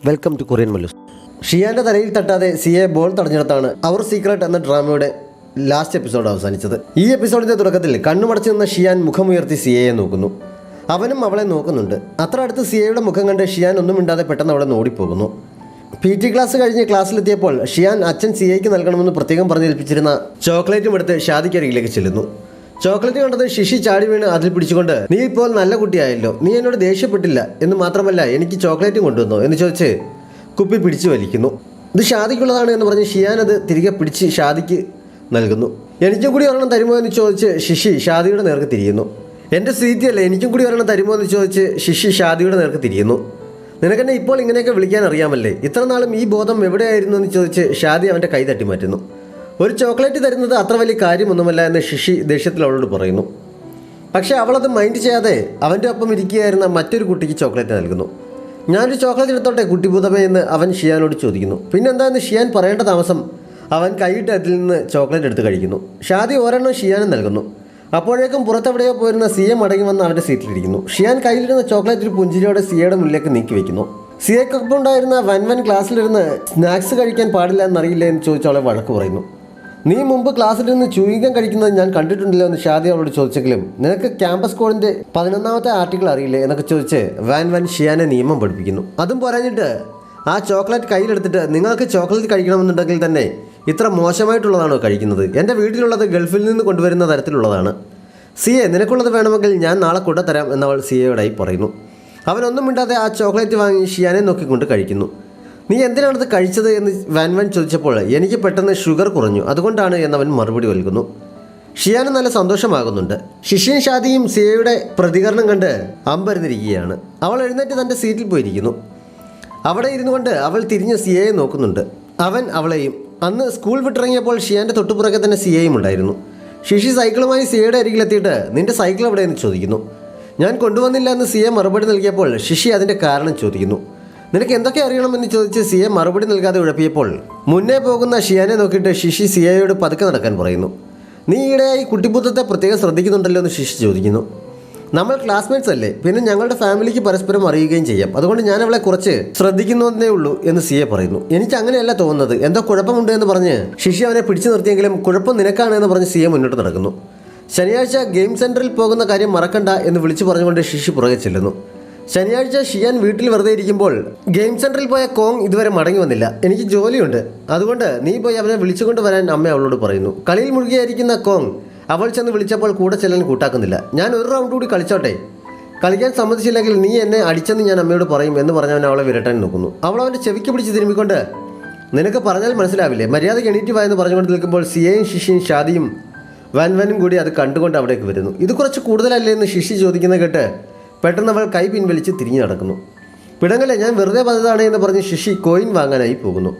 Welcome to Korean Mallus. ഷിയാൻ്റെ തലയിൽ തട്ടാതെ സിയെ ബോൾ തടഞ്ഞെടുത്താണ് അവർ സീക്രട്ട് എന്ന ഡ്രാമയുടെ ലാസ്റ്റ് എപ്പിസോഡ് അവസാനിച്ചത്. ഈ എപ്പിസോഡിൻ്റെ തുടക്കത്തിൽ കണ്ണുമടച്ചു നിന്ന ഷിയാൻ മുഖമുയർത്തി സിയയെ നോക്കുന്നു. അവനും അവളെ നോക്കുന്നുണ്ട്. അത്ര അടുത്ത് സിയയുടെ മുഖം കണ്ട് ഷിയാൻ ഒന്നും മിണ്ടാതെ പെട്ടെന്ന് അവളെ ഓടിപ്പോകുന്നു. PT ക്ലാസ് കഴിഞ്ഞ് ക്ലാസ്സിലെത്തിയപ്പോൾ ഷിയാൻ അച്ഛൻ സിയയ്ക്ക് നൽകണമെന്ന് പ്രത്യേകം പറഞ്ഞേൽപ്പിച്ചിരുന്ന ചോക്ലേറ്റും എടുത്ത് ഷാദിക്കരികിലേക്ക് ചെല്ലുന്നു. ചോക്ലേറ്റ് കണ്ടത് ശിശി ചാടി വീണ് അതിൽ പിടിച്ചുകൊണ്ട്, നീ ഇപ്പോൾ നല്ല കുട്ടിയായല്ലോ, നീ എന്നോട് ദേഷ്യപ്പെട്ടില്ല എന്ന് മാത്രമല്ല എനിക്ക് ചോക്ലേറ്റും കൊണ്ടുവന്നോ എന്ന് ചോദിച്ച് കുപ്പി പിടിച്ചു വലിക്കുന്നു. ഇത് ഷാദിക്കുള്ളതാണ് എന്ന് പറഞ്ഞ് ഷിയാൻ അത് തിരികെ പിടിച്ച് ഷാദിക്ക് നൽകുന്നു. എനിക്കും കൂടി ഒരെണ്ണം തരുമോ എന്ന് ചോദിച്ച് ശിശി ഷാദിയുടെ നേർക്ക് തിരിയുന്നു. എൻ്റെ സ്ഥിതിയല്ലേ, എനിക്കും കൂടി ഒരെണ്ണം തരുമോ എന്ന് ചോദിച്ച് ശിശി ഷാദിയുടെ നേർക്ക് തിരിയുന്നു. നിനക്കെന്നെ ഇപ്പോൾ ഇങ്ങനെയൊക്കെ വിളിക്കാൻ അറിയാമല്ലേ, ഇത്ര നാളും ഈ ബോധം എവിടെയായിരുന്നു എന്ന് ചോദിച്ച് ഷാദി അവൻ്റെ കൈ തട്ടി മാറ്റുന്നു. ഒരു ചോക്ലേറ്റ് തരുന്നത് അത്ര വലിയ കാര്യമൊന്നുമല്ല എന്ന് ശിശി ദേഷ്യത്തിൽ അവളോട് പറയുന്നു. പക്ഷേ അവളത് മൈൻഡ് ചെയ്യാതെ അവൻ്റെ ഒപ്പം ഇരിക്കുകയായിരുന്ന മറ്റൊരു കുട്ടിക്ക് ചോക്ലേറ്റ് നൽകുന്നു. ഞാനൊരു ചോക്ലേറ്റ് എടുത്തോട്ടെ കുട്ടിഭൂതമേ എന്ന് അവൻ ഷിയാനോട് ചോദിക്കുന്നു. പിന്നെന്താണെന്ന് ഷിയാൻ പറയേണ്ട താമസം അവൻ കൈയിട്ട് അതിൽ നിന്ന് ചോക്ലേറ്റ് എടുത്ത് കഴിക്കുന്നു. ഷാദി ഒരെണ്ണം ഷിയാനും നൽകുന്നു. അപ്പോഴേക്കും പുറത്തെവിടെയോ പോയിരുന്ന സിയ മടങ്ങി വന്ന് അവൻ്റെ സീറ്റിലിരിക്കുന്നു. ഷിയാൻ കയ്യിലിരുന്ന ചോക്ലേറ്റ് ഒരു പുഞ്ചിരിയോടെ സിയയുടെ മുന്നിലേക്ക് നീക്കി വയ്ക്കുന്നു. സിയക്കൊപ്പം ഉണ്ടായിരുന്ന വൻ ക്ലാസ്സിലിരുന്ന് സ്നാക്സ് കഴിക്കാൻ പാടില്ല എന്നറിയില്ല എന്ന് ചോദിച്ച് അവളെ വഴക്ക് പറയുന്നു. നീ മുമ്പ് ക്ലാസ്സിലിരുന്ന് ചൂയികം കഴിക്കുന്നത് ഞാൻ കണ്ടിട്ടുണ്ടല്ലോ എന്ന് ഷാദി അവളോട് ചോദിച്ചെങ്കിലും നിനക്ക് ക്യാമ്പസ് കോഡിൻ്റെ 11ാമത്തെ ആർട്ടിക്കിൾ അറിയില്ലേ എന്നൊക്കെ ചോദിച്ച് വാൻ ഷിയാനെ നിയമം പഠിപ്പിക്കുന്നു. അതും പോരാഞ്ഞിട്ട് ആ ചോക്ലേറ്റ് കയ്യിലെടുത്തിട്ട് നിങ്ങൾക്ക് ചോക്ലേറ്റ് കഴിക്കണമെന്നുണ്ടെങ്കിൽ തന്നെ ഇത്ര മോശമായിട്ടുള്ളതാണോ കഴിക്കുന്നത്? എൻ്റെ വീട്ടിലുള്ളത് ഗൾഫിൽ നിന്ന് കൊണ്ടുവരുന്ന തരത്തിലുള്ളതാണ്. സിയെ, നിനക്കുള്ളത് വേണമെങ്കിൽ ഞാൻ നാളെ കൊണ്ടുതരാം എന്നവൾ സിയയോടായി പറയുന്നു. അവനൊന്നും മിണ്ടാതെ ആ ചോക്ലേറ്റ് വാങ്ങി ഷിയാനെ നോക്കിക്കൊണ്ട് കഴിക്കുന്നു. നീ എന്തിനാണത് കഴിച്ചത് എന്ന് വാൻ ചോദിച്ചപ്പോൾ എനിക്ക് പെട്ടെന്ന് ഷുഗർ കുറഞ്ഞു, അതുകൊണ്ടാണ് എന്നവൻ മറുപടി നൽകുന്നു. ഷിയാന് നല്ല സന്തോഷമാകുന്നുണ്ട്. ശിഷ്യൻ ഷാദിയും സിയയുടെ പ്രതികരണം കണ്ട് അമ്പരന്നിരിക്കുകയാണ്. അവൾ എഴുന്നേറ്റ് തൻ്റെ സീറ്റിൽ പോയിരിക്കുന്നു. അവിടെ ഇരുന്നു കൊണ്ട് അവൾ തിരിഞ്ഞ് സിയയെ നോക്കുന്നുണ്ട്. അവൻ അവളെയും. അന്ന് സ്കൂൾ വിട്ടിറങ്ങിയപ്പോൾ ഷിയാൻ്റെ തൊട്ടുപുറകെ തന്നെ സിയയും ഉണ്ടായിരുന്നു. ശിശി സൈക്കിളുമായി സിയയുടെ അരികിലെത്തിയിട്ട് നിൻ്റെ സൈക്കിൾ എവിടെയെന്ന് ചോദിക്കുന്നു. ഞാൻ കൊണ്ടുവന്നില്ല എന്ന് സിയ മറുപടി നൽകിയപ്പോൾ ശിശി അതിൻ്റെ കാരണം ചോദിക്കുന്നു. നിനക്ക് എന്തൊക്കെ അറിയണമെന്ന് ചോദിച്ച് സിയ മറുപടി നൽകാതെ ഉഴപ്പിയപ്പോൾ മുന്നേ പോകുന്ന ഷിയാനെ നോക്കിയിട്ട് ശിശി സിയയോട് പതുക്കെ നടക്കാൻ പറയുന്നു. നീ ഈയിടെയായി കുട്ടിബുദ്ധത്തെ പ്രത്യേകം ശ്രദ്ധിക്കുന്നുണ്ടല്ലോ എന്ന് ശിശി ചോദിക്കുന്നു. നമ്മൾ ക്ലാസ്മേറ്റ്സ് അല്ലേ, പിന്നെ ഞങ്ങളുടെ ഫാമിലിക്ക് പരസ്പരം അറിയുകയും ചെയ്യാം, അതുകൊണ്ട് ഞാൻ അവളെ കുറച്ച് ശ്രദ്ധിക്കുന്നതേ ഉള്ളൂ എന്ന് സിയ പറയുന്നു. എനിക്ക് അങ്ങനെയല്ല തോന്നുന്നത്, എന്തോ കുഴപ്പമുണ്ട് എന്ന് പറഞ്ഞ് ശിശി അവനെ പിടിച്ചു നിർത്തിയെങ്കിലും കുഴപ്പം നിനക്കാണ് എന്ന് പറഞ്ഞ് സിയ മുന്നോട്ട് നടക്കുന്നു. ശനിയാഴ്ച ഗെയിം സെൻറ്ററിൽ പോകുന്ന കാര്യം മറക്കണ്ട എന്ന് വിളിച്ചു പറഞ്ഞുകൊണ്ട് ശിശി പുറകെ ചെല്ലുന്നു. ശനിയാഴ്ച ഷിയാൻ വീട്ടിൽ വെറുതെ ഇരിക്കുമ്പോൾ ഗെയിം സെൻറ്ററിൽ പോയ കോങ് ഇതുവരെ മടങ്ങി വന്നില്ല. എനിക്ക് ജോലിയുണ്ട്, അതുകൊണ്ട് നീ പോയി അവനെ വിളിച്ചുകൊണ്ട് വരാൻ അമ്മ അവളോട് പറയുന്നു. കളിയിൽ മുഴുകിയായിരിക്കുന്ന കോങ് അവൾ ചെന്ന് വിളിച്ചപ്പോൾ കൂടെ ചെല്ലാൻ കൂട്ടാക്കുന്നില്ല. ഞാൻ ഒരു റൗണ്ട് കൂടി കളിച്ചോട്ടെ, കളിക്കാൻ സമ്മതിച്ചില്ലെങ്കിൽ നീ എന്നെ അടിച്ചെന്ന് ഞാൻ അമ്മയോട് പറയും എന്ന് പറഞ്ഞവൻ അവളെ വിരട്ടാൻ നോക്കുന്നു. അവൾ അവൻ്റെ ചെവിക്ക് പിടിച്ച് തിരുമ്മിക്കൊണ്ട് നിനക്ക് പറഞ്ഞാൽ മനസ്സിലാവില്ലേ, മര്യാദയ്ക്ക് എണീറ്റ് വായെന്ന് പറഞ്ഞുകൊണ്ട് നിൽക്കുമ്പോൾ സിയയും ശിശിയും ഷാദിയും വാനും കൂടി അത് കണ്ടുകൊണ്ട് അവിടേക്ക് വരുന്നു. ഇത് കുറച്ച് കൂടുതലല്ലേ എന്ന് ശിശി ചോദിക്കുന്നത് കേട്ട് പെട്ടെന്ന് അവൾ കൈ പിൻവലിച്ച് തിരിഞ്ഞു നടക്കുന്നു. പിടങ്ങല്ലേ, ഞാൻ വെറുതെ പറഞ്ഞതാണ് എന്ന് പറഞ്ഞ് ശിശി കോയിൻ വാങ്ങാനായി പോകുന്നു.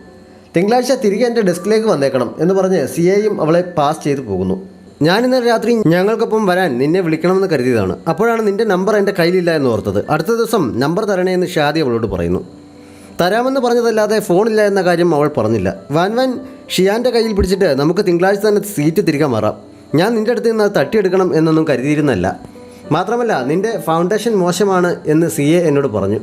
തിങ്കളാഴ്ച തിരികെ എൻ്റെ ഡെസ്കിലേക്ക് വന്നേക്കണം എന്ന് പറഞ്ഞ് സിയയും അവളെ പാസ് ചെയ്ത് പോകുന്നു. ഞാൻ ഇന്നലെ രാത്രി ഞങ്ങൾക്കൊപ്പം വരാൻ നിന്നെ വിളിക്കണമെന്ന് കരുതിയതാണ്, അപ്പോഴാണ് നിൻ്റെ നമ്പർ എൻ്റെ കയ്യിലില്ല എന്ന് ഓർത്തത്. അടുത്ത ദിവസം നമ്പർ തരണേ എന്ന് ഷാദി അവളോട് പറയുന്നു. തരാമെന്ന് പറഞ്ഞതല്ലാതെ ഫോണില്ല എന്ന കാര്യം അവൾ പറഞ്ഞില്ല. വാൻ ഷിയാൻ്റെ കയ്യിൽ പിടിച്ചിട്ട് നമുക്ക് തിങ്കളാഴ്ച തന്നെ സീറ്റ് തിരികെ മാറാം, ഞാൻ നിൻ്റെ അടുത്ത് നിന്ന് അത് തട്ടിയെടുക്കണം എന്നൊന്നും കരുതിയിരുന്നല്ല. മാത്രമല്ല നിൻ്റെ ഫൗണ്ടേഷൻ മോശമാണ് എന്ന് സിയെ എന്നോട് പറഞ്ഞു.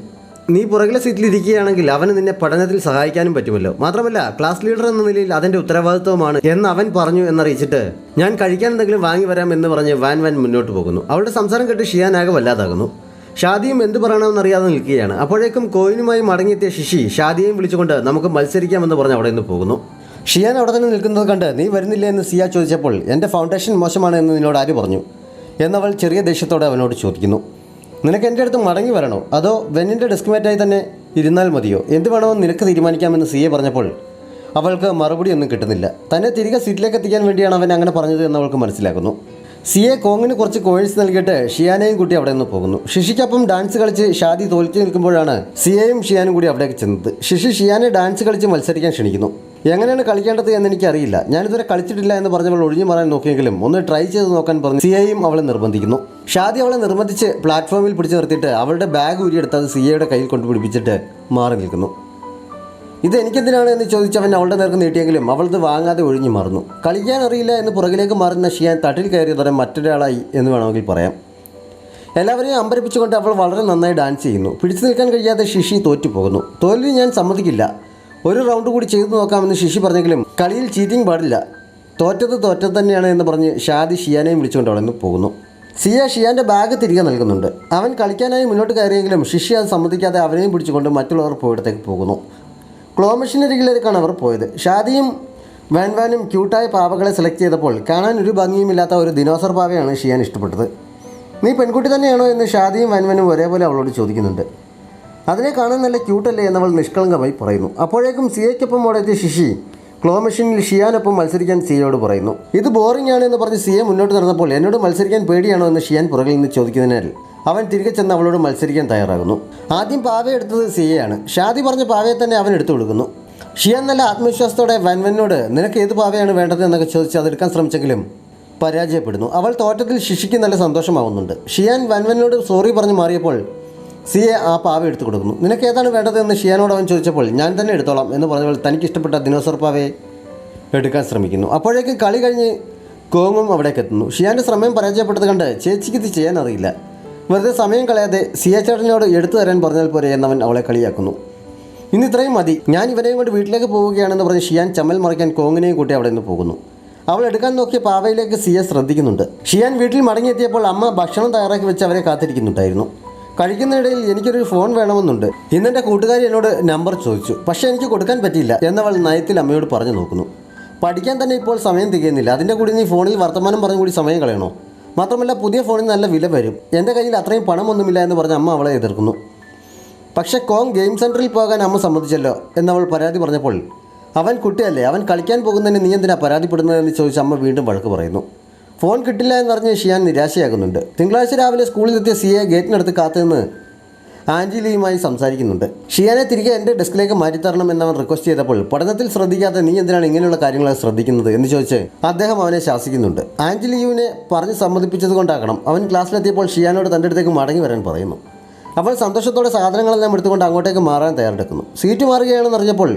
നീ പുറകിലെ സീറ്റിലിരിക്കുകയാണെങ്കിൽ അവന് നിന്നെ പഠനത്തിൽ സഹായിക്കാനും പറ്റുമല്ലോ. മാത്രമല്ല ക്ലാസ് ലീഡർ എന്ന നിലയിൽ അതിൻ്റെ ഉത്തരവാദിത്വമാണ് എന്ന് അവൻ പറഞ്ഞു എന്നറിയിച്ചിട്ട് ഞാൻ കഴിക്കാൻ എന്തെങ്കിലും വാങ്ങി വരാം എന്ന് പറഞ്ഞ് വാൻ മുന്നോട്ട് പോകുന്നു. അവളുടെ സംസാരം കേട്ട് ഷിയാനാകെ വല്ലാതാകുന്നു. ഷാദിയും എന്ത് പറയണമെന്നറിയാതെ നിൽക്കുകയാണ്. അപ്പോഴേക്കും കോയിനുമായി മടങ്ങിയെത്തിയ ശിശി ഷാദിയെയും വിളിച്ചുകൊണ്ട് നമുക്ക് മത്സരിക്കാമെന്ന് പറഞ്ഞ് അവിടെ നിന്ന് പോകുന്നു. ഷിയാൻ അവിടെ തന്നെ നിൽക്കുന്നത് കണ്ട് നീ വരുന്നില്ല എന്ന് സിയ ചോദിച്ചപ്പോൾ എൻ്റെ ഫൗണ്ടേഷൻ മോശമാണ് എന്ന് നിന്നോട് ആര് പറഞ്ഞു എന്നവൾ ചെറിയ ദേഷ്യത്തോടെ അവനോട് ചോദിക്കുന്നു. നിനക്ക് എൻ്റെ അടുത്ത് മടങ്ങി വരണോ അതോ വെന്നിൻ്റെ ഡെസ്ക്മേറ്റായി തന്നെ ഇരുന്നാൽ മതിയോ, എന്ത് വേണമെന്ന് നിനക്ക് തീരുമാനിക്കാമെന്ന് സിയെ പറഞ്ഞപ്പോൾ അവൾക്ക് മറുപടി ഒന്നും കിട്ടുന്നില്ല. തന്നെ തിരികെ സീറ്റിലേക്ക് എത്തിക്കാൻ വേണ്ടിയാണ് അവൻ അങ്ങനെ പറഞ്ഞത് എന്നവൾക്ക് മനസ്സിലാക്കുന്നു. സിയെ കോങ്ങിന് കുറച്ച് കോയിൻസ് നൽകിയിട്ട് ഷിയാനെയും കൂട്ടി അവിടെ നിന്ന് പോകുന്നു. ശിശിക്കൊപ്പം ഡാൻസ് കളിച്ച് ഷാദി തോൽച്ചു നിൽക്കുമ്പോഴാണ് സിയയും ഷിയാനും കൂടി അവിടേക്ക് ചെന്നത്. ശിശി ഷിയാനെ ഡാൻസ് കളിച്ച് മത്സരിക്കാൻ ക്ഷണിക്കുന്നു. എങ്ങനെയാണ് കളിക്കേണ്ടത് എന്ന് എനിക്കറിയില്ല, ഞാനിതുവരെ കളിച്ചിട്ടില്ല എന്ന് പറഞ്ഞവൾ ഒഴിഞ്ഞു മാറാൻ നോക്കിയെങ്കിലും ഒന്ന് ട്രൈ ചെയ്ത് നോക്കാൻ പറഞ്ഞ് സിയയും അവളെ നിർബന്ധിക്കുന്നു. ഷാദി അവളെ നിർബന്ധിച്ച് പ്ലാറ്റ്ഫോമിൽ പിടിച്ചു നിർത്തിയിട്ട് അവളുടെ ബാഗ് ഊരിയെടുത്തത് സിയയുടെ കയ്യിൽ കൊണ്ടുപിടിപ്പിച്ചിട്ട് മാറി നിൽക്കുന്നു. ഇത് എനിക്കെന്തിനാണ് എന്ന് ചോദിച്ചവൻ അവളുടെ നേർക്ക് നീട്ടിയെങ്കിലും അവളത് വാങ്ങാതെ ഒഴിഞ്ഞു മാറുന്നു. കളിക്കാൻ അറിയില്ല എന്ന് പുറകിലേക്ക് മാറുന്ന ഷിയാൻ തട്ടിൽ കയറിയതോടെ മറ്റൊരാളായി എന്ന് വേണമെങ്കിൽ പറയാം. എല്ലാവരെയും അമ്പരപ്പിച്ചുകൊണ്ട് അവൾ വളരെ നന്നായി ഡാൻസ് ചെയ്യുന്നു. പിടിച്ചു നിൽക്കാൻ കഴിയാതെ ശിശി തോറ്റുപോകുന്നു. തോൽവി ഞാൻ സമ്മതിക്കില്ല, ഒരു റൗണ്ട് കൂടി ചെയ്തു നോക്കാമെന്ന് ശിശി പറഞ്ഞെങ്കിലും കളിയിൽ ചീറ്റിംഗ് പാടില്ല, തോറ്റത് തന്നെയാണ് എന്ന് പറഞ്ഞ് ഷാദി ഷിയാനെയും വിളിച്ചുകൊണ്ട് അവിടെ നിന്ന് പോകുന്നു. സിയ ഷിയാൻ്റെ ബാഗ് തിരികെ നൽകുന്നുണ്ട്. അവൻ കളിക്കാനായി മുന്നോട്ട് കയറിയെങ്കിലും ശിശി അത് സമ്മതിക്കാതെ അവനെയും പിടിച്ചുകൊണ്ട് മറ്റുള്ളവർ പോയിടത്തേക്ക് പോകുന്നു. ക്ലോ മെഷീനരികിലേക്കാണ് അവർ പോയത്. ഷാദിയും വാൻവാനും ക്യൂട്ടായ പാവകളെ സെലക്ട് ചെയ്തപ്പോൾ കാണാൻ ഒരു ഭംഗിയുമില്ലാത്ത ഒരു ദിനോസർ പാവയാണ് ഷിയാൻ ഇഷ്ടപ്പെട്ടത്. നീ പെൺകുട്ടി തന്നെയാണോ എന്ന് ഷാദിയും വാൻവാനും ഒരേപോലെ അവളോട് ചോദിക്കുന്നുണ്ട്. അതിനെ കാണാൻ നല്ല ക്യൂട്ടല്ലേ എന്നവൾ നിഷ്കളങ്കമായി പറയുന്നു. അപ്പോഴേക്കും സിയയ്ക്കൊപ്പം ഓടെത്തിയ ശിശി ക്ലോ മെഷീനിൽ ഷിയാനൊപ്പം മത്സരിക്കാൻ സിയയോട് പറയുന്നു. ഇത് ബോറിംഗ് ആണ് എന്ന് പറഞ്ഞ് സിയ മുന്നോട്ട് നടന്നപ്പോൾ എന്നോട് മത്സരിക്കാൻ പേടിയാണോ എന്ന് ഷിയാൻ പുറകിൽ നിന്ന് ചോദിക്കുന്നതിനാൽ അവൻ തിരികെ ചെന്ന് അവളോട് മത്സരിക്കാൻ തയ്യാറാകുന്നു. ആദ്യം പാവയെ എടുത്തത് സിയയാണ്. ഷാദി പറഞ്ഞ പാവയെ തന്നെ അവൻ എടുത്തു കൊടുക്കുന്നു. ഷിയാൻ നല്ല ആത്മവിശ്വാസത്തോടെ വാൻവാനോട് നിനക്ക് ഏത് പാവയാണ് വേണ്ടത് എന്നൊക്കെ ചോദിച്ച് അതെടുക്കാൻ ശ്രമിച്ചെങ്കിലും പരാജയപ്പെടുന്നു. അവൾ തോറ്റത്തിൽ ശിശിക്ക് നല്ല സന്തോഷമാവുന്നുണ്ട്. ഷിയാൻ വാൻവാനോട് സോറി പറഞ്ഞ് മാറിയപ്പോൾ സിയെ ആ പാവ എടുത്തു കൊടുക്കുന്നു. നിനക്ക് ഏതാണ് വേണ്ടതെന്ന് ഷിയാനോട് അവൻ ചോദിച്ചപ്പോൾ ഞാൻ തന്നെ എടുത്തോളാം എന്ന് പറഞ്ഞവൾ തനിക്കിഷ്ടപ്പെട്ട ദിനോസർ പാവയെ എടുക്കാൻ ശ്രമിക്കുന്നു. അപ്പോഴേക്കും കളി കഴിഞ്ഞ് കോങ്ങും അവിടേക്ക് എത്തുന്നു. ഷിയാൻ്റെ ശ്രമം പരാജയപ്പെട്ടത് കണ്ട് ചേച്ചിക്ക് ഇത് ചെയ്യാൻ അറിയില്ല, വെറുതെ സമയം കളയാതെ സിയ ചേട്ടനോട് എടുത്തു തരാൻ പറഞ്ഞാൽ പോരെ എന്നവൻ അവളെ കളിയാക്കുന്നു. ഇന്ന് ഇത്രയും മതി, ഞാൻ ഇവരെയും കൊണ്ട് വീട്ടിലേക്ക് പോവുകയാണെന്ന് പറഞ്ഞ് ഷിയാൻ ചമ്മൽ മറിക്കാൻ കോങ്ങിനെയും കൂട്ടി അവിടെ നിന്ന് പോകുന്നു. അവൾ എടുക്കാൻ നോക്കിയ പാവയിലേക്ക് സിയ ശ്രദ്ധിക്കുന്നുണ്ട്. ഷിയാൻ വീട്ടിൽ മടങ്ങിയെത്തിയപ്പോൾ അമ്മ ഭക്ഷണം തയ്യാറാക്കി വെച്ച് അവരെ കാത്തിരിക്കുന്നുണ്ടായിരുന്നു. കഴിക്കുന്നതിടയിൽ എനിക്കൊരു ഫോൺ വേണമെന്നുണ്ട്, ഇന്നെൻ്റെ കൂട്ടുകാരി എന്നോട് നമ്പർ ചോദിച്ചു, പക്ഷേ എനിക്ക് കൊടുക്കാൻ പറ്റിയില്ല എന്നവൾ നയത്തിൽ അമ്മയോട് പറഞ്ഞു നോക്കുന്നു. പഠിക്കാൻ തന്നെ ഇപ്പോൾ സമയം തികയുന്നില്ല, അതിൻ്റെ കൂടി നീ ഫോണിൽ വർത്തമാനം പറഞ്ഞു കൂടി സമയം കളയണോ? മാത്രമല്ല പുതിയ ഫോണിന് നല്ല വില വരും, എൻ്റെ കയ്യിൽ അത്രയും പണമൊന്നുമില്ല എന്ന് പറഞ്ഞ് അമ്മ അവളെ എതിർക്കുന്നു. പക്ഷേ കോങ് ഗെയിം സെൻറ്ററിൽ പോകാൻ അമ്മ സമ്മതിച്ചല്ലോ എന്നവൾ പരാതി പറഞ്ഞപ്പോൾ അവൻ കുട്ടിയല്ലേ, അവൻ കളിക്കാൻ പോകുന്നതിന് നീ എന്തിനാ പരാതിപ്പെടുന്നതെന്ന് ചോദിച്ച് അമ്മ വീണ്ടും വഴക്ക് പറയുന്നു. ഫോൺ കിട്ടില്ല എന്ന് പറഞ്ഞ് ഷിയാൻ നിരാശയാകുന്നുണ്ട്. തിങ്കളാഴ്ച രാവിലെ സ്കൂളിലെത്തിയ സിയെ ഗേറ്റിനടുത്ത് കാത്തുനിന്ന് ആഞ്ചലിയുമായി സംസാരിക്കുന്നുണ്ട്. ഷിയാനെ തിരികെ എൻ്റെ ഡെസ്കിലേക്ക് മാറ്റിത്തരണം എന്നവൻ റിക്വസ്റ്റ് ചെയ്തപ്പോൾ പഠനത്തിൽ ശ്രദ്ധിക്കാതെ നീ എന്തിനാണ് ഇങ്ങനെയുള്ള കാര്യങ്ങൾ ശ്രദ്ധിക്കുന്നത് എന്ന് ചോദിച്ച് അദ്ദേഹം അവനെ ശാസിക്കുന്നുണ്ട്. ആഞ്ചലിയുവിനെ പറഞ്ഞ് സമ്മതിപ്പിച്ചത് കൊണ്ടാകണം അവൻ ക്ലാസ്സിലെത്തിയപ്പോൾ ഷിയാനോട് തൻ്റെ അടുത്തേക്ക് മടങ്ങി വരാൻ പറയുന്നു. അവൾ സന്തോഷത്തോടെ സാധനങ്ങളെല്ലാം എടുത്തുകൊണ്ട് അങ്ങോട്ടേക്ക് മാറാൻ തയ്യാറെടുക്കുന്നു. സീറ്റ് മാറുകയാണെന്ന് അറിഞ്ഞപ്പോൾ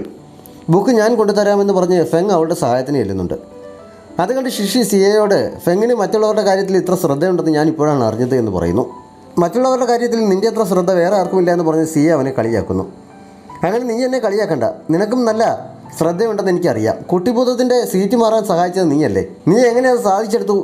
ബുക്ക് ഞാൻ കൊണ്ടുതരാമെന്ന് പറഞ്ഞ് ഫെങ് അവളുടെ സഹായത്തിന് ചെല്ലുന്നുണ്ട്. അതുകൊണ്ട് ശിശി സിയയോട് ഫെങ്ങിന് മറ്റുള്ളവരുടെ കാര്യത്തിൽ ഇത്ര ശ്രദ്ധയുണ്ടെന്ന് ഞാൻ ഇപ്പോഴാണ് അറിഞ്ഞത് എന്ന് പറയുന്നു. മറ്റുള്ളവരുടെ കാര്യത്തിൽ നിൻ്റെ അത്ര ശ്രദ്ധ വേറെ ആർക്കുമില്ല എന്ന് പറഞ്ഞ് സിയ അവനെ കളിയാക്കുന്നു. അങ്ങനെ നീ എന്നെ കളിയാക്കണ്ട, നിനക്കും നല്ല ശ്രദ്ധയുണ്ടെന്ന് എനിക്കറിയാം. കുട്ടിബോധത്തിൻ്റെ സീറ്റ് മാറാൻ സഹായിച്ചത് നീയല്ലേ, നീ എങ്ങനെ സാധിച്ചെടുത്തു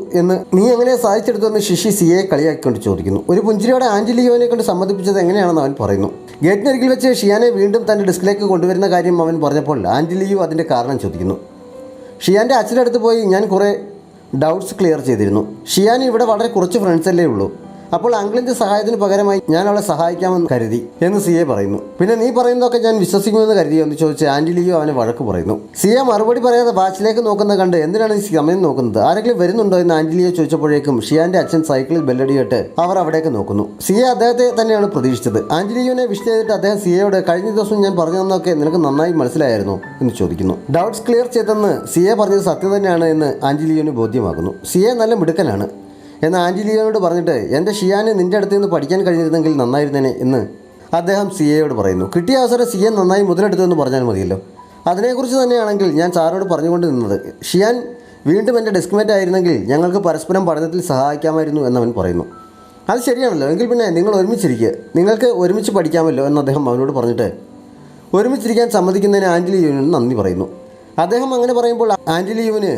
എന്ന് ശിശി സിയയെ കളിയാക്കിക്കൊണ്ട് ചോദിക്കുന്നു. ഒരു പുഞ്ചിരിയോടെ ആഞ്ചലിയോനെ കൊണ്ട് സമ്മതിപ്പിച്ചത് എങ്ങനെയാണെന്ന് അവൻ പറയുന്നു. ഗേറ്റിനരികിൽ വെച്ച് ഷിയാനെ വീണ്ടും തൻ്റെ ഡെസ്കിലേക്ക് കൊണ്ടുവരുന്ന കാര്യം അവൻ പറഞ്ഞപ്പോൾ ആഞ്ചലിയോ അതിൻ്റെ കാരണം ചോദിക്കുന്നു. ഷിയാൻ്റെ അച്ഛൻ്റെ അടുത്ത് പോയി ഞാൻ കുറേ ഡൗട്ട്സ് ക്ലിയർ ചെയ്തിരുന്നു. ഷിയാൻ ഇവിടെ വളരെ കുറച്ച് ഫ്രണ്ട്സല്ലേ ഉള്ളൂ, അപ്പോൾ അങ്കിളിൻ്റെ സഹായത്തിന് പകരമായി ഞാൻ അവളെ സഹായിക്കാമെന്ന് കരുതി എന്ന് സിയെ പറയുന്നു. പിന്നെ നീ പറയുന്നതൊക്കെ ഞാൻ വിശ്വസിക്കുമെന്ന് കരുതിയോ എന്ന് ചോദിച്ച് ആൻ്റലിയോ അവനെ വഴക്ക് പറയുന്നു. സിയ മറുപടി പറയാതെ വാച്ചിലേക്ക് നോക്കുന്നത് കണ്ട് എന്തിനാണ് ഈ സമയം നോക്കുന്നത്, ആരെങ്കിലും വരുന്നുണ്ടോ എന്ന് ആൻ്റലിയോ ചോദിച്ചപ്പോഴേക്കും ഷിയാൻ്റെ അച്ഛൻ സൈക്കിളിൽ ബെല്ലടിയിട്ട് അവർ അവിടേക്ക് നോക്കുന്നു. സിയ അദ്ദേഹത്തെ തന്നെയാണ് പ്രതീക്ഷിച്ചത്. ആൻ്റലിയോനെ വിഷ് ചെയ്തിട്ട് അദ്ദേഹം സിയയോട് കഴിഞ്ഞ ദിവസം ഞാൻ പറഞ്ഞതെന്നൊക്കെ നിനക്ക് നന്നായി മനസ്സിലായിരുന്നു എന്ന് ചോദിക്കുന്നു. ഡൗട്ട്സ് ക്ലിയർ ചെയ്തെന്ന് സിയ പറഞ്ഞത് സത്യം തന്നെയാണ് എന്ന് ആൻ്റലിയോന് ബോധ്യമാകുന്നു. സിയ നല്ല മിടുക്കനാണ് എന്ന് ആൻ്റലിയോനോട് പറഞ്ഞിട്ട് എൻ്റെ ഷിയാന് നിൻ്റെ അടുത്ത് നിന്ന് പഠിക്കാൻ കഴിഞ്ഞിരുന്നെങ്കിൽ നന്നായിരുന്നേനെ എന്ന് അദ്ദേഹം സിയയോട് പറയുന്നു. കിട്ടിയ അവസരം സിയ നന്നായി മുതലെടുത്തു എന്ന് പറഞ്ഞാൽ മതിയല്ലോ. അതിനെക്കുറിച്ച് തന്നെയാണെങ്കിൽ ഞാൻ സാറോട് പറഞ്ഞുകൊണ്ട് നിന്നത്. ഷിയാൻ വീണ്ടും എൻ്റെ ഡെസ്ക്മേറ്റ് ആയിരുന്നെങ്കിൽ ഞങ്ങൾക്ക് പരസ്പരം പഠനത്തിൽ സഹായിക്കാമായിരുന്നു എന്നവൻ പറയുന്നു. അത് ശരിയാണല്ലോ, എങ്കിൽ പിന്നെ നിങ്ങൾ ഒരുമിച്ചിരിക്കുക, നിങ്ങൾക്ക് ഒരുമിച്ച് പഠിക്കാമല്ലോ എന്ന് അദ്ദേഹം അവനോട് പറഞ്ഞിട്ട് ഒരുമിച്ചിരിക്കാൻ സമ്മതിക്കുന്നതിന് ആൻ്റലിയോവിന് നന്ദി പറയുന്നു. അദ്ദേഹം അങ്ങനെ പറയുമ്പോൾ ആൻ്റലിയോവിന്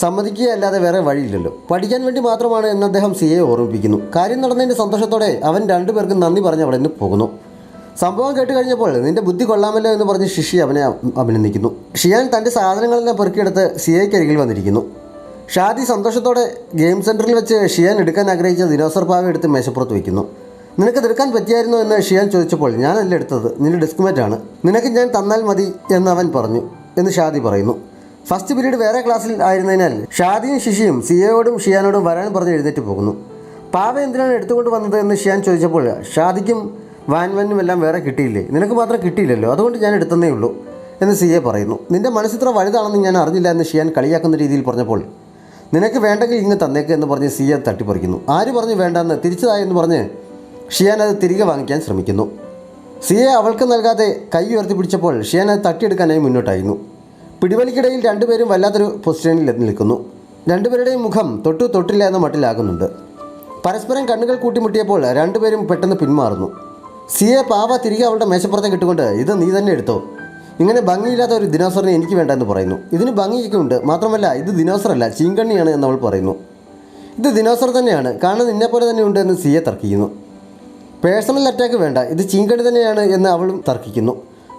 സമ്മതിക്കുകയല്ലാതെ വേറെ വഴിയില്ലല്ലോ, പഠിക്കാൻ വേണ്ടി മാത്രമാണ് എന്ന് അദ്ദേഹം സിയെ ഓർമ്മിപ്പിക്കുന്നു. കാര്യം നടന്നതിൻ്റെ സന്തോഷത്തോടെ അവൻ രണ്ടുപേർക്കും നന്ദി പറഞ്ഞ് അവിടെ നിന്ന് പോകുന്നു. സംഭവം കേട്ട് കഴിഞ്ഞപ്പോൾ നിൻ്റെ ബുദ്ധി കൊള്ളാമല്ലോ എന്ന് പറഞ്ഞ് ശിശി അവനെ അഭിനന്ദിക്കുന്നു. ഷിയാൻ തൻ്റെ സാധനങ്ങളെല്ലാം പെറുക്കിയെടുത്ത് സിയയ്ക്കരികിൽ വന്നിരിക്കുന്നു. ഷാദി സന്തോഷത്തോടെ ഗെയിം സെൻറ്ററിൽ വെച്ച് ഷിയാൻ എടുക്കാൻ ആഗ്രഹിച്ച ദിനോസർ പാവ എടുത്ത് മേശപ്പുറത്ത് വയ്ക്കുന്നു. നിനക്ക് എടുക്കാൻ പറ്റിയായിരുന്നോ എന്ന് ഷിയാൻ ചോദിച്ചപ്പോൾ ഞാനല്ല എടുത്തത്, നിൻ്റെ ഡെസ്ക്മേറ്റാണ്, നിനക്ക് ഞാൻ തന്നാൽ മതി എന്ന് അവൻ പറഞ്ഞു എന്ന് ഷാദി പറയുന്നു. ഫസ്റ്റ് പീരീഡ് വേറെ ക്ലാസ്സിൽ ആയിരുന്നതിനാൽ ഷാദിയും ശിശിയും സിയയോടും ഷിയാനോടും വരാൻ പറഞ്ഞ് എഴുന്നേറ്റ് പോകുന്നു. പാവ എന്തിനാണ് എടുത്തുകൊണ്ട് വന്നത് എന്ന് ഷിയാൻ ചോദിച്ചപ്പോൾ ഷാദിക്കും വാൻവാനും എല്ലാം വേറെ കിട്ടിയില്ലേ, നിനക്ക് മാത്രം കിട്ടിയില്ലല്ലോ, അതുകൊണ്ട് ഞാൻ എടുത്തന്നേ ഉള്ളൂ എന്ന് സിയെ പറയുന്നു. നിൻ്റെ മനസ്സിത്ര വലുതാണെന്ന് ഞാൻ അറിഞ്ഞില്ല എന്ന് ഷിയാൻ കളിയാക്കുന്ന രീതിയിൽ പറഞ്ഞപ്പോൾ നിനക്ക് വേണ്ടെങ്കിൽ ഇങ്ങ് തന്നേക്ക് എന്ന് പറഞ്ഞ് സിയെ തട്ടിപ്പറിക്കുന്നു. ആര് പറഞ്ഞു വേണ്ടെന്ന് തിരിച്ചതായെന്ന് പറഞ്ഞ് ഷിയാൻ അത് തിരികെ വാങ്ങിക്കാൻ ശ്രമിക്കുന്നു. സിയെ അവൾക്ക് നൽകാതെ കൈ ഉയർത്തി പിടിച്ചപ്പോൾ ഷിയാൻ അത് തട്ടിയെടുക്കാനായി മുന്നോട്ടായിരുന്നു. പിടിവലിക്കിടയിൽ രണ്ടുപേരും വല്ലാത്തൊരു പൊസിഷനിൽ നിൽക്കുന്നു. രണ്ടുപേരുടെയും മുഖം തൊട്ടില്ല എന്ന മട്ടിലാകുന്നുണ്ട്. പരസ്പരം കണ്ണുകൾ കൂട്ടിമുട്ടിയപ്പോൾ രണ്ടുപേരും പെട്ടെന്ന് പിന്മാറുന്നു. സിയെ പാവ തിരികെ അവളുടെ മേശപ്പുറത്തേക്ക് ഇട്ടുകൊണ്ട് ഇത് നീ തന്നെ എടുത്തോ, ഇങ്ങനെ ഭംഗിയില്ലാത്ത ഒരു ദിനോസറിനെ എനിക്ക് വേണ്ട എന്ന് പറയുന്നു. ഇതിന് ഭംഗിയൊക്കെ ഉണ്ട്, മാത്രമല്ല ഇത് ദിനോസറല്ല ചീങ്കണ്ണിയാണ് എന്നവൾ പറയുന്നു. ഇത് ദിനോസർ തന്നെയാണ്, കാണാൻ നിന്നെപ്പോലെ തന്നെ ഉണ്ട് എന്ന് സിയെ തർക്കിക്കുന്നു. പേഴ്സണൽ അറ്റാക്ക് വേണ്ട, ഇത് ചീങ്കണ്ണി തന്നെയാണ് എന്ന് അവളും തർക്കിക്കുന്നു.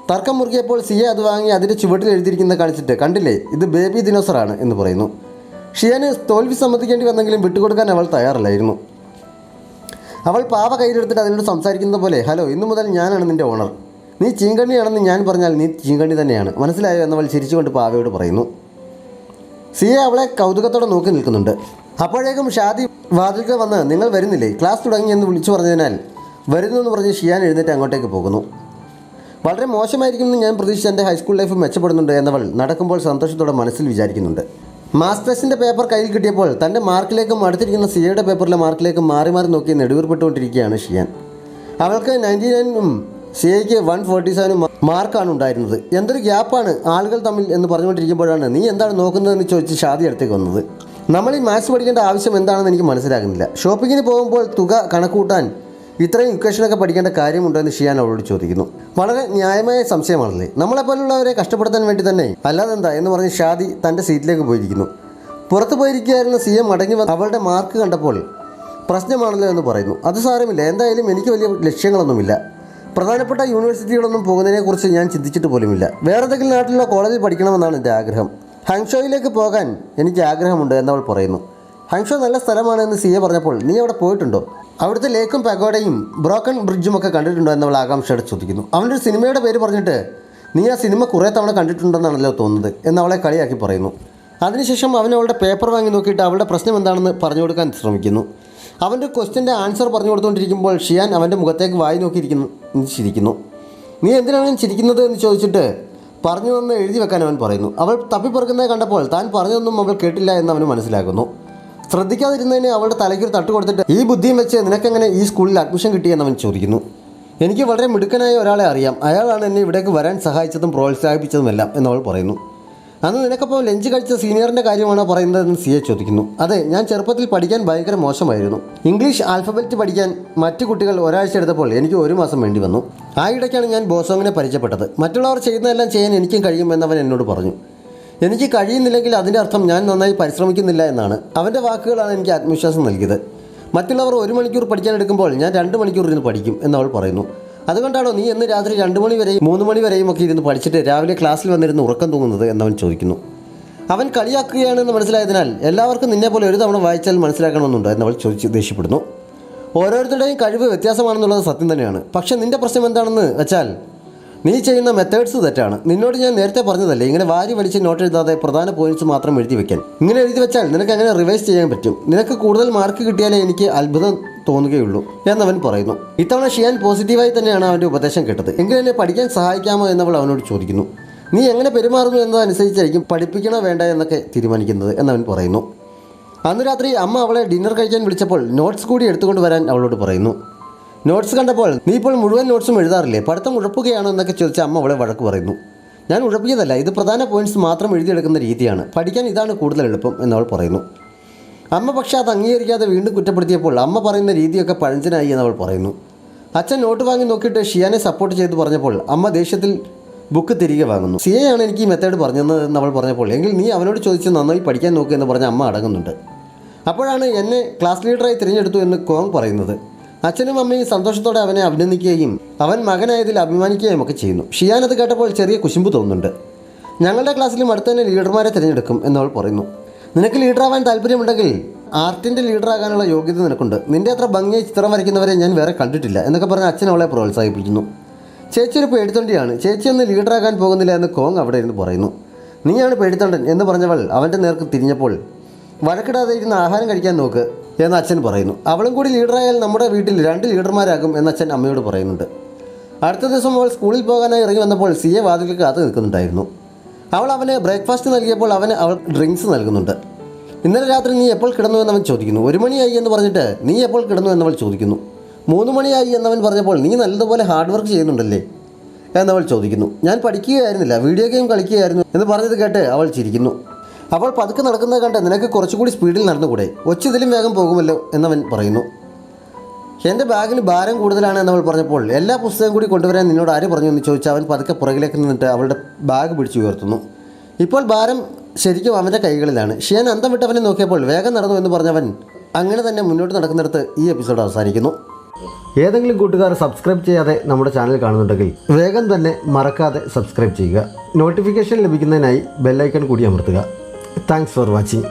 തർക്കം മുറുകിയപ്പോൾ സിയെ അത് വാങ്ങി അതിൻ്റെ ചുവട്ടിൽ എഴുതിയിരിക്കുന്നത് കാണിച്ചിട്ട് കണ്ടില്ലേ ഇത് ബേബി ദിനോസറാണ് എന്ന് പറയുന്നു. ഷിയാന് തോൽവി സമ്മതിക്കേണ്ടി വന്നെങ്കിലും വിട്ടുകൊടുക്കാൻ അവൾ തയ്യാറല്ലായിരുന്നു. അവൾ പാവ കയ്യിലെടുത്തിട്ട് അതിനോട് സംസാരിക്കുന്നത് പോലെ ഹലോ, ഇന്നു മുതൽ ഞാനാണ് നിൻ്റെ ഓണർ, നീ ചീങ്കണ്ണിയാണെന്ന് ഞാൻ പറഞ്ഞാൽ നീ ചീങ്കണ്ണി തന്നെയാണ്, മനസ്സിലായോ എന്നവൾ ചിരിച്ചുകൊണ്ട് പാവയോട് പറയുന്നു. സിയെ അവളെ കൗതുകത്തോടെ നോക്കി നിൽക്കുന്നുണ്ട്. അപ്പോഴേക്കും ഷാദി വാതിൽക്ക് വന്ന് നിങ്ങൾ വരുന്നില്ലേ, ക്ലാസ് തുടങ്ങി എന്ന് വിളിച്ചു പറഞ്ഞതിനാൽ വരുന്നു എന്ന് പറഞ്ഞ് ഷിയാൻ എഴുന്നേറ്റ് അങ്ങോട്ടേക്ക് പോകുന്നു. വളരെ മോശമായിരിക്കുമെന്ന് ഞാൻ പ്രതീക്ഷിച്ച് എൻ്റെ ഹൈസ്കൂൾ ലൈഫ് മെച്ചപ്പെടുന്നുണ്ട് എന്നവൾ നടക്കുമ്പോൾ സന്തോഷത്തോടെ മനസ്സിൽ വിചാരിക്കുന്നുണ്ട്. മാത്സ് ടെസ്റ്റിൻ്റെ പേപ്പർ കയ്യിൽ കിട്ടിയപ്പോൾ തൻ്റെ മാർക്കിലേക്കും അടുത്തിരിക്കുന്ന സിയയുടെ പേപ്പറിലെ മാർക്കിലേക്കും മാറി മാറി നോക്കി നെടുവീർപ്പെട്ടുകൊണ്ടിരിക്കുകയാണ് ഷിയാൻ. അവൾക്ക് 99ഉം സിയയ്ക്ക് 147 മാർക്കാണ് ഉണ്ടായിരുന്നത്. എന്തൊരു ഗ്യാപ്പാണ് ആളുകൾ തമ്മിൽ എന്ന് പറഞ്ഞുകൊണ്ടിരിക്കുമ്പോഴാണ് നീ എന്താണ് നോക്കുന്നതെന്ന് ചോദിച്ച് ഷാദി അടുത്തേക്ക് വന്നത്. നമ്മൾ ഈ മാത്സ് പഠിക്കേണ്ട ആവശ്യം എന്താണെന്ന് എനിക്ക് മനസ്സിലാകുന്നില്ല. ഷോപ്പിങ്ങിന് പോകുമ്പോൾ തുക കണക്കൂട്ടാൻ ഇത്രയും ഇക്വേഷനൊക്കെ പഠിക്കേണ്ട കാര്യമുണ്ടോ എന്ന് ഷിയാൻ അവളോട് ചോദിക്കുന്നു. വളരെ ന്യായമായ സംശയമാണല്ലേ, നമ്മളെപ്പോലുള്ളവരെ കഷ്ടപ്പെടുത്താൻ വേണ്ടി തന്നെ, അല്ലാതെന്താ എന്ന് പറഞ്ഞ് ഷാദി തൻ്റെ സീറ്റിലേക്ക് പോയിരിക്കുന്നു. പുറത്തു പോയിരിക്കുകയായിരുന്ന സിയെ മടങ്ങി വന്ന് അവളുടെ മാർക്ക് കണ്ടപ്പോൾ പ്രശ്നമാണല്ലോ എന്ന് പറയുന്നു. അത് സാരമില്ല, എന്തായാലും എനിക്ക് വലിയ ലക്ഷ്യങ്ങളൊന്നുമില്ല, പ്രധാനപ്പെട്ട യൂണിവേഴ്സിറ്റികളൊന്നും പോകുന്നതിനെക്കുറിച്ച് ഞാൻ ചിന്തിച്ചിട്ട് പോലുമില്ല. വേറെ ഏതെങ്കിലും നാട്ടിലുള്ള കോളേജിൽ പഠിക്കണമെന്നാണ് എൻ്റെ ആഗ്രഹം. ഹങ്ഷോയിലേക്ക് പോകാൻ എനിക്ക് ആഗ്രഹമുണ്ട് എന്നവൾ പറയുന്നു. ഹങ്ഷോ നല്ല സ്ഥലമാണ് എന്ന് സിയെ പറഞ്ഞപ്പോൾ നീ അവിടെ പോയിട്ടുണ്ടോ, അവിടുത്തെ ലേക്കും പഗോഡയും ബ്രോക്കൺ ബ്രിഡ്ജുമൊക്കെ കണ്ടിട്ടുണ്ടോ എന്നവൾ ആകാംക്ഷയോടെ ചോദിക്കുന്നു. അവൻ്റെ ഒരു സിനിമയുടെ പേര് പറഞ്ഞിട്ട് നീ ആ സിനിമ കുറേ തവണ കണ്ടിട്ടുണ്ടെന്നാണല്ലോ തോന്നുന്നത് എന്നവളെ കളിയാക്കി പറയുന്നു. അതിനുശേഷം അവൻ അവളുടെ പേപ്പർ വാങ്ങി നോക്കിയിട്ട് അവളുടെ പ്രശ്നം എന്താണെന്ന് പറഞ്ഞു കൊടുക്കാൻ ശ്രമിക്കുന്നു. അവൻ്റെ ക്വസ്റ്റ്യൻ്റെ ആൻസർ പറഞ്ഞു കൊടുത്തുകൊണ്ടിരിക്കുമ്പോൾ ഷിയാൻ അവൻ്റെ മുഖത്തേക്ക് വായി ചിരിക്കുന്നു. നീ എന്തിനാണ് ചിരിക്കുന്നത് എന്ന് ചോദിച്ചിട്ട് പറഞ്ഞു വന്ന് എഴുതി വെക്കാൻ അവൻ പറയുന്നു. അവൾ തപ്പിപ്പറക്കുന്നത് കണ്ടപ്പോൾ താൻ പറഞ്ഞതൊന്നും അവൾ കേട്ടില്ല എന്ന് അവന് മനസ്സിലാക്കുന്നു. ശ്രദ്ധിക്കാതിരുന്നതിന് അവളുടെ തലയ്ക്കൊരു തട്ട് കൊടുത്തിട്ട് ഈ ബുദ്ധിയും വെച്ച് നിനക്കെങ്ങനെ ഈ സ്കൂളിൽ അഡ്മിഷൻ കിട്ടിയെന്ന് അവൻ ചോദിക്കുന്നു. എനിക്ക് വളരെ മിടുക്കനായ ഒരാളെ അറിയാം, അയാളാണ് എന്നെ ഇവിടേക്ക് വരാൻ സഹായിച്ചതും പ്രോത്സാഹിപ്പിച്ചതുമെല്ലാം എന്നവൾ പറയുന്നു. അന്ന് നിനക്കപ്പോൾ ലഞ്ച് കഴിച്ച സീനിയറിൻ്റെ കാര്യമാണോ പറയുന്നതെന്ന് സിയെ ചോദിക്കുന്നു. അതെ, ഞാൻ ചെറുപ്പത്തിൽ പഠിക്കാൻ ഭയങ്കര മോശമായിരുന്നു. ഇംഗ്ലീഷ് ആൽഫബറ്റ് പഠിക്കാൻ മറ്റു കുട്ടികൾ ഒരാഴ്ച എടുത്തപ്പോൾ എനിക്ക് 1 മാസം വേണ്ടി വന്നു. ആ ഇടയ്ക്കാണ് ഞാൻ ബോസോങ്ങിനെ പരിചയപ്പെട്ടത്. മറ്റുള്ളവർ ചെയ്യുന്നതെല്ലാം ചെയ്യാൻ എനിക്കും കഴിയുമെന്നവൻ എന്നോട് പറഞ്ഞു. എനിക്ക് കഴിയുന്നില്ലെങ്കിൽ അതിൻ്റെ അർത്ഥം ഞാൻ നന്നായി പരിശ്രമിക്കുന്നില്ല എന്നാണ്. അവൻ്റെ വാക്കുകളാണ് എനിക്ക് ആത്മവിശ്വാസം നൽകിയത്. മറ്റുള്ളവർ 1 മണിക്കൂർ പഠിക്കാനെടുക്കുമ്പോൾ ഞാൻ 2 മണിക്കൂർ ഇരുന്ന് പഠിക്കും എന്നവൾ പറയുന്നു. അതുകൊണ്ടാണോ നീ എന്ന് രാത്രി 2 മണി വരെയും 3 മണി വരെയും ഒക്കെ ഇരുന്ന് പഠിച്ചിട്ട് രാവിലെ ക്ലാസ്സിൽ വന്നിരുന്ന് ഉറക്കം തൂങ്ങുന്നത് എന്നവൻ ചോദിക്കുന്നു. അവൻ കളിയാക്കുകയാണെന്ന് മനസ്സിലായതിനാൽ എല്ലാവർക്കും നിന്നെപ്പോലെ ഒരു തവണ വായിച്ചാൽ മനസ്സിലാക്കണമെന്നുണ്ടോ എന്നവൾ ചോദിച്ച് ദേഷ്യപ്പെടുന്നു. ഓരോരുത്തരുടെയും കഴിവ് വ്യത്യാസമാണെന്നുള്ളത് സത്യം തന്നെയാണ്. പക്ഷേ നിൻ്റെ പ്രശ്നം എന്താണെന്ന് വെച്ചാൽ നീ ചെയ്യുന്ന മെത്തേഡ്സ് തെറ്റാണ്. നിന്നോട് ഞാൻ നേരത്തെ പറഞ്ഞതല്ലേ ഇങ്ങനെ വാരി വലിച്ച് നോട്ട് എഴുതാതെ പ്രധാന പോയിന്റ്സ് മാത്രം എഴുതി വെക്കാൻ. ഇങ്ങനെ എഴുതി വെച്ചാൽ നിനക്ക് അങ്ങനെ റിവൈസ് ചെയ്യാൻ പറ്റും. നിനക്ക് കൂടുതൽ മാർക്ക് കിട്ടിയാലേ എനിക്ക് അത്ഭുതം തോന്നുകയുള്ളൂ എന്നവൻ പറയുന്നു. ഇത്തവണ ഷിയാൻ പോസിറ്റീവായി തന്നെയാണ് അവൻ്റെ ഉപദേശം കേട്ടത്. എങ്കിലും എന്നെ പഠിക്കാൻ സഹായിക്കാമോ എന്നവൾ അവനോട് ചോദിക്കുന്നു. നീ എങ്ങനെ പെരുമാറുന്നു എന്നതനുസരിച്ചായിരിക്കും പഠിപ്പിക്കണോ വേണ്ട എന്നൊക്കെ തീരുമാനിക്കുന്നത് എന്നവൻ പറയുന്നു. അന്ന് രാത്രി അമ്മ അവളെ ഡിന്നർ കഴിക്കാൻ വിളിച്ചപ്പോൾ നോട്ട്സ് കൂടി എടുത്തുകൊണ്ട് വരാൻ അവളോട് പറയുന്നു. നോട്ട്സ് കണ്ടപ്പോൾ നീ ഇപ്പോൾ മുഴുവൻ നോട്ട്സും എഴുതാറില്ലേ, പഠിത്തം ഉഴപ്പുകയാണോ എന്നൊക്കെ ചോദിച്ച് അമ്മ അവളെ വഴക്ക് പറയുന്നു. ഞാൻ ഉഴപ്പിയതല്ല, ഇത് പ്രധാന പോയിന്റ്സ് മാത്രം എഴുതിയെടുക്കുന്ന രീതിയാണ്, പഠിക്കാൻ ഇതാണ് കൂടുതൽ എളുപ്പം എന്നവൾ പറയുന്നു. അമ്മ പക്ഷേ അത് അംഗീകരിക്കാതെ വീണ്ടും കുറ്റപ്പെടുത്തിയപ്പോൾ അമ്മ പറയുന്ന രീതിയൊക്കെ പഴഞ്ചനായി എന്നവൾ പറയുന്നു. അച്ഛൻ നോട്ട് വാങ്ങി നോക്കിയിട്ട് ഷിയാനെ സപ്പോർട്ട് ചെയ്ത് പറഞ്ഞപ്പോൾ അമ്മ ദേഷ്യത്തിൽ ബുക്ക് തിരികെ വാങ്ങുന്നു. സിയെയാണ് എനിക്ക് ഈ മെത്തേഡ് പറഞ്ഞതെന്ന് അവൾ പറഞ്ഞപ്പോൾ എങ്കിൽ നീ അവനോട് ചോദിച്ച് നന്നായി പഠിക്കാൻ നോക്കുക എന്ന് പറഞ്ഞ് അമ്മ അടങ്ങുന്നുണ്ട്. അപ്പോഴാണ് എന്നെ ക്ലാസ് ലീഡറായി തിരഞ്ഞെടുത്തു എന്ന് കോങ് പറയുന്നത്. അച്ഛനും അമ്മയും സന്തോഷത്തോടെ അവനെ അഭിനന്ദിക്കുകയും അവൻ മകനായതിൽ അഭിമാനിക്കുകയും ഒക്കെ ചെയ്യുന്നു. ഷിയാൻ അത് കേട്ടപ്പോൾ ചെറിയ കുശുമ്പ് തോന്നുന്നുണ്ട്. ഞങ്ങളുടെ ക്ലാസ്സിലും അടുത്ത് തന്നെ ലീഡർമാരെ തിരഞ്ഞെടുക്കും എന്നവൾ പറയുന്നു. നിനക്ക് ലീഡറാവാൻ താല്പര്യമുണ്ടെങ്കിൽ ആർട്ടിൻ്റെ ലീഡറാകാനുള്ള യോഗ്യത നിനക്കുണ്ട്. നിൻ്റെ അത്ര ഭംഗിയായി ചിത്രം വരയ്ക്കുന്നവരെ ഞാൻ വേറെ കണ്ടിട്ടില്ല എന്നൊക്കെ പറഞ്ഞ് അച്ഛൻ അവളെ പ്രോത്സാഹിപ്പിക്കുന്നു. ചേച്ചി ഒരു പേടിത്തൊണ്ടിയാണ്, ചേച്ചിയൊന്നും ലീഡറാകാൻ പോകുന്നില്ല എന്ന് കോങ് അവിടെ ഇരുന്ന് പറയുന്നു. നീയാണ് പേടിത്തൊണ്ടൻ എന്ന് പറഞ്ഞവൾ അവൻ്റെ നേർക്ക് തിരിഞ്ഞപ്പോൾ വഴക്കിടാതെ ഇരുന്ന് ആഹാരം കഴിക്കാൻ നോക്ക് എന്ന് അച്ഛൻ പറയുന്നു. അവളും കൂടി ലീഡറായാൽ നമ്മുടെ വീട്ടിൽ 2 ലീഡർമാരാകും എന്ന് അച്ഛൻ അമ്മയോട് പറയുന്നുണ്ട്. അടുത്ത ദിവസം അവൾ സ്കൂളിൽ പോകാനായി ഇറങ്ങി വന്നപ്പോൾ സിയെ വാതിലിൽ കാത്തു നിൽക്കുന്നുണ്ടായിരുന്നു. അവൾ അവന് ബ്രേക്ക്ഫാസ്റ്റ് നൽകിയപ്പോൾ അവൾ ഡ്രിങ്ക്സ് നൽകുന്നുണ്ട്. ഇന്നലെ രാത്രി നീ എപ്പോൾ കിടന്നു എന്നവൻ ചോദിക്കുന്നു. 1 മണിയായി എന്ന് പറഞ്ഞിട്ട് നീ എപ്പോൾ കിടന്നു എന്നവൾ ചോദിക്കുന്നു. 3 മണിയായി എന്നവൻ പറഞ്ഞപ്പോൾ നീ നല്ലതുപോലെ ഹാർഡ് വർക്ക് ചെയ്യുന്നുണ്ടല്ലേ എന്നവൾ ചോദിക്കുന്നു. ഞാൻ പഠിക്കുകയായിരുന്നില്ല, വീഡിയോ ഗെയിം കളിക്കുകയായിരുന്നു എന്ന് പറഞ്ഞത് കേട്ട് അവൾ ചിരിക്കുന്നു. അവൾ പതുക്കെ നടക്കുന്നത് കണ്ട് നിനക്ക് കുറച്ചുകൂടി സ്പീഡിൽ നടന്നുകൂടെ, ഇതിലും വേഗം പോകുമല്ലോ എന്നവൻ പറയുന്നു. എൻ്റെ ബാഗിന് ഭാരം കൂടുതലാണ് എന്നവൾ പറഞ്ഞപ്പോൾ എല്ലാ പുസ്തകം കൂടി കൊണ്ടുവരാൻ നിന്നോട് ആര് പറഞ്ഞു എന്ന് ചോദിച്ചാൽ അവൻ പതുക്കെ പുറകിലേക്ക് നിന്നിട്ട് അവളുടെ ബാഗ് പിടിച്ചു ഉയർത്തുന്നു. ഇപ്പോൾ ഭാരം ശരിക്കും അവൻ്റെ കൈകളിലാണ്. ഷിയാൻ അന്തം വിട്ടവനെ നോക്കിയപ്പോൾ വേഗം നടന്നു എന്ന് പറഞ്ഞവൻ അങ്ങനെ തന്നെ മുന്നോട്ട് നടക്കുന്നിടത്ത് ഈ എപ്പിസോഡ് അവസാനിക്കുന്നു. ഏതെങ്കിലും കൂട്ടുകാർ സബ്സ്ക്രൈബ് ചെയ്യാതെ നമ്മുടെ ചാനൽ കാണുന്നുണ്ടെങ്കിൽ വേഗം തന്നെ മറക്കാതെ സബ്സ്ക്രൈബ് ചെയ്യുക. നോട്ടിഫിക്കേഷൻ ലഭിക്കുന്നതിനായി ബെല്ലൈക്കൺ കൂടി അമർത്തുക. Thanks for watching.